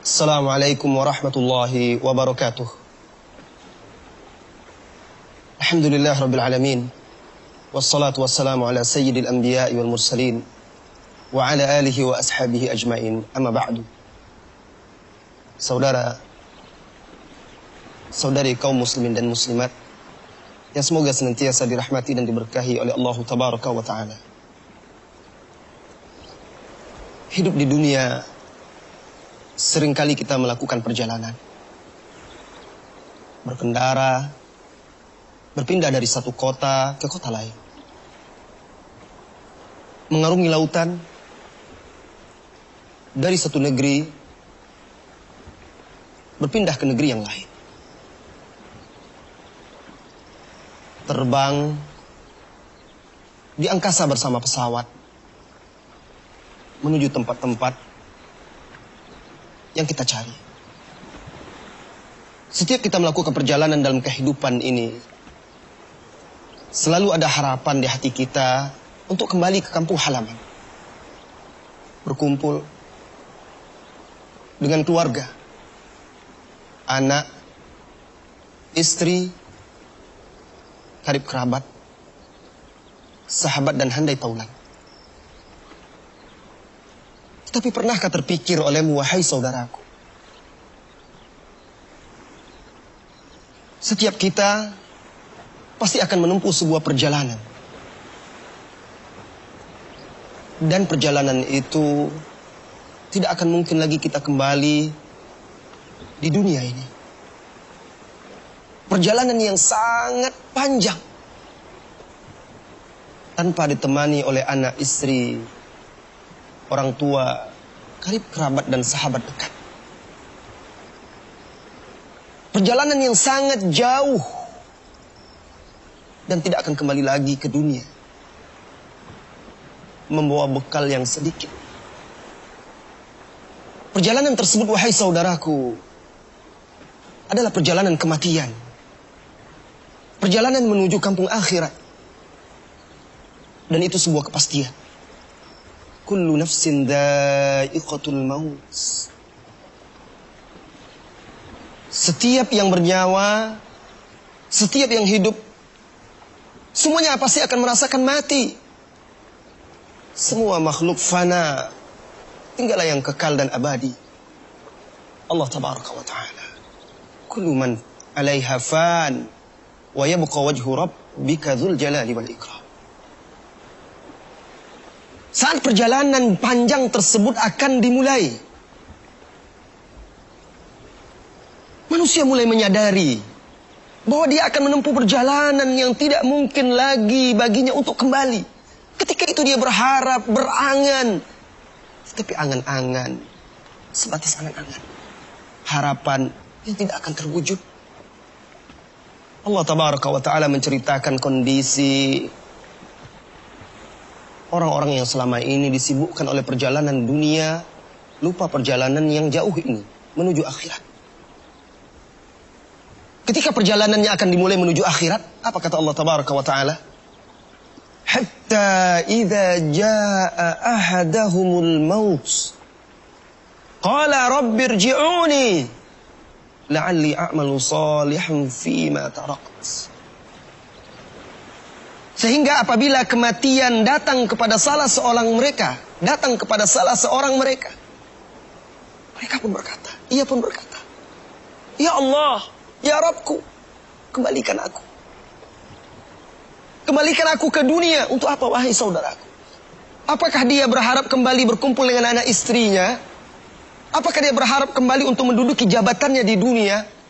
Assalamualaikum warahmatullahi wabarakatuh. Alhamdulillah rabbil alamin. Wassalatu wassalamu ala sayyidil anbiya'i wal mursalin wa ala alihi wa ashabihi ajmain. Amma ba'du. Saudari kaum muslimin dan muslimat yang semoga senantiasa dirahmati dan diberkahi oleh Allah tabaraka wa ta'ala. Hidup di dunia, seringkali kita melakukan perjalanan, berkendara, berpindah dari satu kota ke kota lain, mengarungi lautan, dari satu negeri berpindah ke negeri yang lain, terbang di angkasa bersama pesawat, menuju tempat-tempat yang kita cari. Setiap kita melakukan perjalanan dalam kehidupan ini, selalu ada harapan di hati kita untuk kembali ke kampung halaman, berkumpul dengan keluarga, anak, istri, karib kerabat, sahabat dan handai taulan. Tapi pernahkah terpikir olehmu, wahai saudaraku, setiap kita pasti akan menempuh sebuah perjalanan. Dan perjalanan itu tidak akan mungkin lagi kita kembali di dunia ini. Perjalanan yang sangat panjang, tanpa ditemani oleh anak, istri, orang tua, karib kerabat dan sahabat dekat. Perjalanan yang sangat jauh dan tidak akan kembali lagi ke dunia, membawa bekal yang sedikit. Perjalanan tersebut, wahai saudaraku, adalah perjalanan kematian, perjalanan menuju kampung akhirat. Dan itu sebuah kepastian. Kullu nafsin dha'iqatul maut. Setiap yang bernyawa, setiap yang hidup, semuanya pasti akan merasakan mati. Semua makhluk fana, tinggallah yang kekal dan abadi. Allah tabaraka wa ta'ala. Kullu man 'alaiha fan wa yabqa wajhu rabbika dzul jalali wal ikram. Saat perjalanan panjang tersebut akan dimulai, manusia mulai menyadari bahwa dia akan menempuh perjalanan yang tidak mungkin lagi baginya untuk kembali. Ketika itu dia berharap, berangan, tetapi angan-angan, sebatas angan-angan, harapan yang tidak akan terwujud. Allah tabaraka wa ta'ala menceritakan kondisi orang-orang yang selama ini disibukkan oleh perjalanan dunia, lupa perjalanan yang jauh ini, menuju akhirat. Ketika perjalanannya akan dimulai menuju akhirat, apa kata Allah tabaraka wa ta'ala? Hatta idza jaa ahadahumul maut qala rabbirji'uni la'alli a'malu salihan fima tarakt. Sehingga apabila kematian datang kepada salah seorang mereka, mereka pun berkata, ia pun berkata, ya Allah, ya Rabbku, kembalikan aku. Kembalikan aku ke dunia. Untuk apa, wahai saudaraku? Apakah dia berharap kembali berkumpul dengan anak istrinya? Apakah dia berharap kembali untuk menduduki jabatannya di dunia?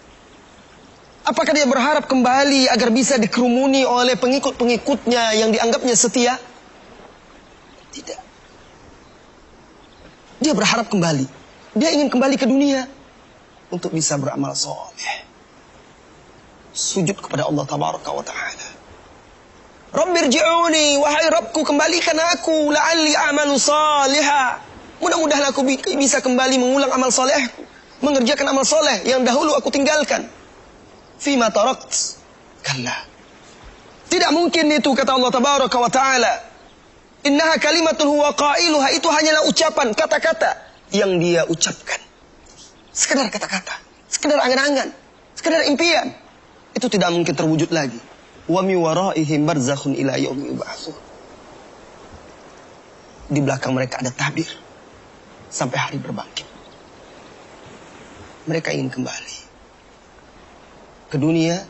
Apakah dia berharap kembali agar bisa dikerumuni oleh pengikut-pengikutnya yang dianggapnya setia? Tidak. Dia berharap kembali. Dia ingin kembali ke dunia untuk bisa beramal soleh, sujud kepada Allah tabaraka wa ta'ala. Rabbirji'uni, wahai Rabbku, kembalikan aku, la'alli a'malu salihah. Mudah-mudahan aku bisa kembali mengulang amal solehku, mengerjakan amal soleh yang dahulu aku tinggalkan. Fima tarakt. Kalla. Tidak mungkin itu, kata Allah tabaraka wa ta'ala. Innaha kalimatun huwa qailuha, itu hanyalah ucapan, kata-kata yang dia ucapkan. sekedar kata-kata, sekedar angan-angan, sekedar impian. Itu tidak mungkin terwujud lagi. Wa mi waraihim barzakhun ila yaumi yub'atsun. Di belakang mereka ada tabir sampai hari berbangkit. Mereka ingin kembali ke dunia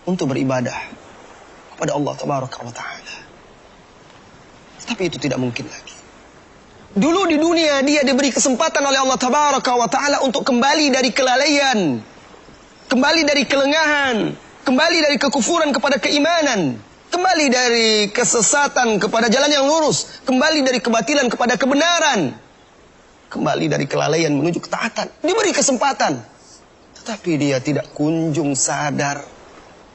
untuk beribadah kepada Allah Tabaraka wa Ta'ala. Tapi itu tidak mungkin lagi. Dulu di dunia dia diberi kesempatan oleh Allah Tabaraka wa Ta'ala untuk kembali dari kelalaian, kembali dari kelengahan, kembali dari kekufuran kepada keimanan, kembali dari kesesatan kepada jalan yang lurus, kembali dari kebatilan kepada kebenaran, kembali dari kelalaian menuju ketaatan. Diberi kesempatan, tetapi dia tidak kunjung sadar,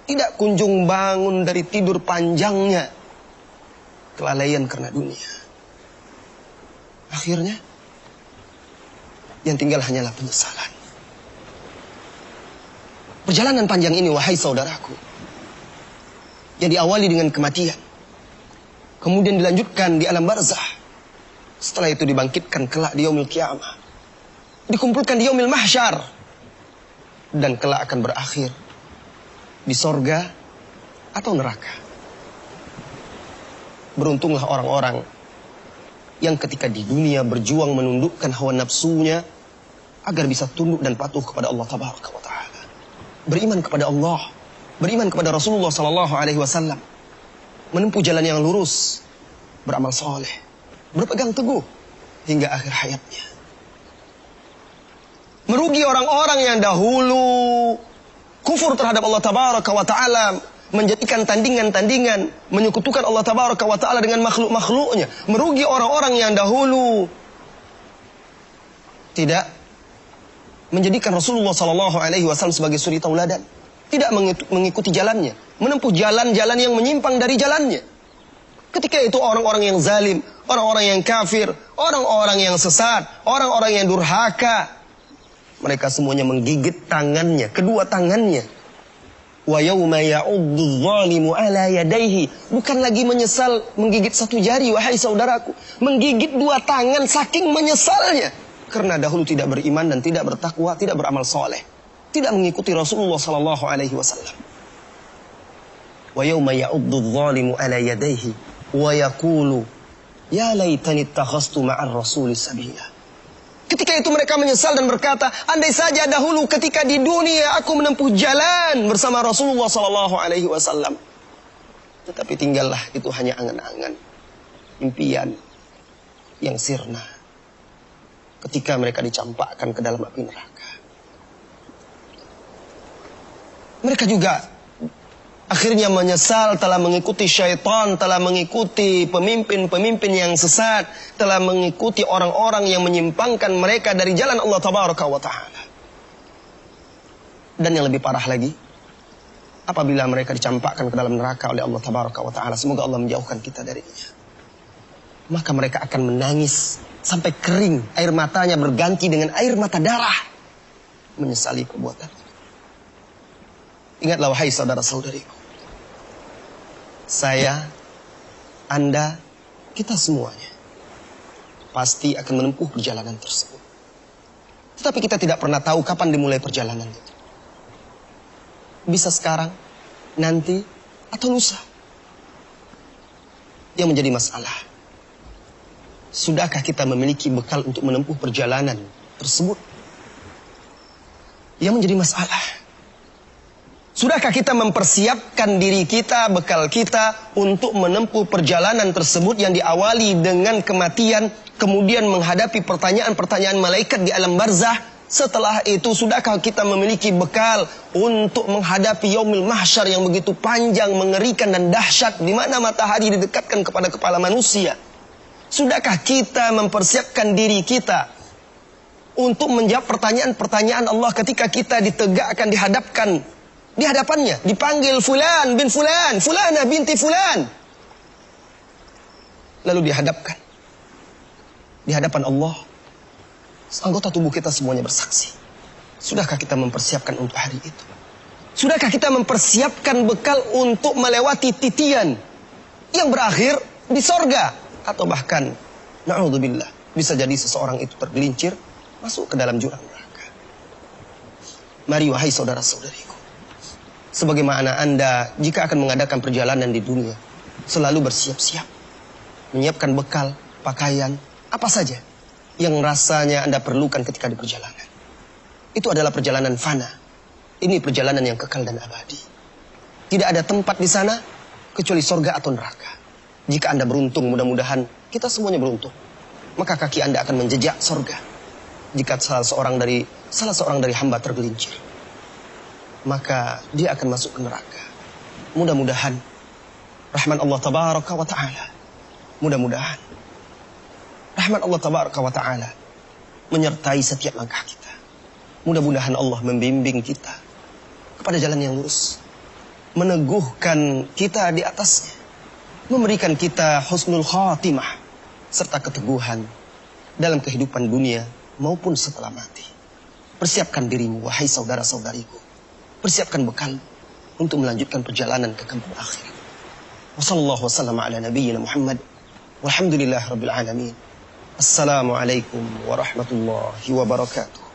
tidak kunjung bangun dari tidur panjangnya. Kelalaian karena dunia. Akhirnya yang tinggal hanyalah penyesalan. Perjalanan panjang ini, wahai saudaraku, yang diawali dengan kematian, kemudian dilanjutkan di alam barzah, setelah itu dibangkitkan kelak di yaumil qiyamah, dikumpulkan di yaumil mahsyar, dan kelak akan berakhir di sorga atau neraka. Beruntunglah orang-orang yang ketika di dunia berjuang menundukkan hawa nafsunya agar bisa tunduk dan patuh kepada Allah Tabaraka wa Ta'ala. Beriman kepada Allah, beriman kepada Rasulullah sallallahu alaihi wasallam, menempuh jalan yang lurus, beramal soleh, berpegang teguh hingga akhir hayatnya. Merugi orang-orang yang dahulu kufur terhadap Allah Tabaraka wa Ta'ala, menjadikan tandingan-tandingan, menyekutukan Allah Tabaraka wa Ta'ala dengan makhluk-makhluknya. Merugi orang-orang yang dahulu tidak menjadikan Rasulullah sallallahu alaihi wasallam sebagai suri tauladan, tidak mengikuti jalannya, menempuh jalan-jalan yang menyimpang dari jalannya. Ketika itu orang-orang yang zalim, orang-orang yang kafir, orang-orang yang sesat, orang-orang yang durhaka, mereka semuanya menggigit tangannya, kedua tangannya. Wa yauma ya'uddu adh-dhalimu ala yadayhi. Bukan lagi menyesal menggigit satu jari, wahai saudaraku, menggigit dua tangan saking menyesalnya. Karena dahulu tidak beriman dan tidak bertakwa, tidak beramal soleh, tidak mengikuti Rasulullah sallallahu alaihi wasallam. Wa yauma ya'uddu adh-dhalimu ala yadayhi wa yaqulu ya laitani ittakhastu ma'ar rasuli sabila. Ketika itu mereka menyesal dan berkata, andai saja dahulu ketika di dunia aku menempuh jalan bersama Rasulullah sallallahu alaihi wasallam. Tetapi tinggallah itu hanya angan-angan, impian yang sirna. Ketika mereka dicampakkan ke dalam api neraka, mereka juga akhirnya menyesal telah mengikuti syaitan, telah mengikuti pemimpin-pemimpin yang sesat, telah mengikuti orang-orang yang menyimpangkan mereka dari jalan Allah Tabaraka wa Ta'ala. Dan yang lebih parah lagi, apabila mereka dicampakkan ke dalam neraka oleh Allah Tabaraka wa Ta'ala, semoga Allah menjauhkan kita darinya, maka mereka akan menangis sampai kering, air matanya berganti dengan air mata darah, menyesali perbuatan. Ingatlah wahai saudara-saudariku, saya, Anda, kita semuanya pasti akan menempuh perjalanan tersebut. Tetapi kita tidak pernah tahu kapan dimulai perjalanan itu. Bisa sekarang, nanti, atau lusa. Yang menjadi masalah, sudahkah kita memiliki bekal untuk menempuh perjalanan tersebut? Yang menjadi masalah, sudahkah kita mempersiapkan diri kita, bekal kita untuk menempuh perjalanan tersebut yang diawali dengan kematian, kemudian menghadapi pertanyaan-pertanyaan malaikat di alam barzah. Setelah itu, sudahkah kita memiliki bekal untuk menghadapi yaumil mahsyar yang begitu panjang, mengerikan dan dahsyat, di mana matahari didekatkan kepada kepala manusia? Sudahkah kita mempersiapkan diri kita untuk menjawab pertanyaan-pertanyaan Allah ketika kita ditegakkan, dihadapkan di hadapannya, dipanggil fulan bin fulan, fulana binti fulan, lalu dihadapkan di hadapan Allah, anggota tubuh kita semuanya bersaksi. Sudahkah kita mempersiapkan untuk hari itu? Sudahkah kita mempersiapkan bekal untuk melewati titian yang berakhir di sorga? Atau bahkan, na'udzubillah, bisa jadi seseorang itu tergelincir masuk ke dalam jurang neraka. Mari wahai saudara-saudariku, sebagaimana Anda jika akan mengadakan perjalanan di dunia, selalu bersiap-siap, menyiapkan bekal, pakaian, apa saja yang rasanya Anda perlukan ketika di perjalanan. Itu adalah perjalanan fana. Ini perjalanan yang kekal dan abadi. Tidak ada tempat di sana kecuali sorga atau neraka. Jika Anda beruntung, mudah-mudahan kita semuanya beruntung, maka kaki Anda akan menjejak sorga. Jika salah seorang dari hamba tergelincir, maka dia akan masuk ke neraka. Mudah-mudahan rahmat Allah tabaraka wa ta'ala, mudah-mudahan rahmat Allah tabaraka wa ta'ala menyertai setiap langkah kita. Mudah-mudahan Allah membimbing kita kepada jalan yang lurus, meneguhkan kita di atasnya, memberikan kita husnul khatimah serta keteguhan dalam kehidupan dunia maupun setelah mati. Persiapkan dirimu wahai saudara-saudariku, persiapkan bekal untuk melanjutkan perjalanan ke kampung akhirat. Wassallallahu wasallam ala nabiyyina Muhammad walhamdulillahirabbil alamin. Assalamualaikum warahmatullahi wabarakatuh.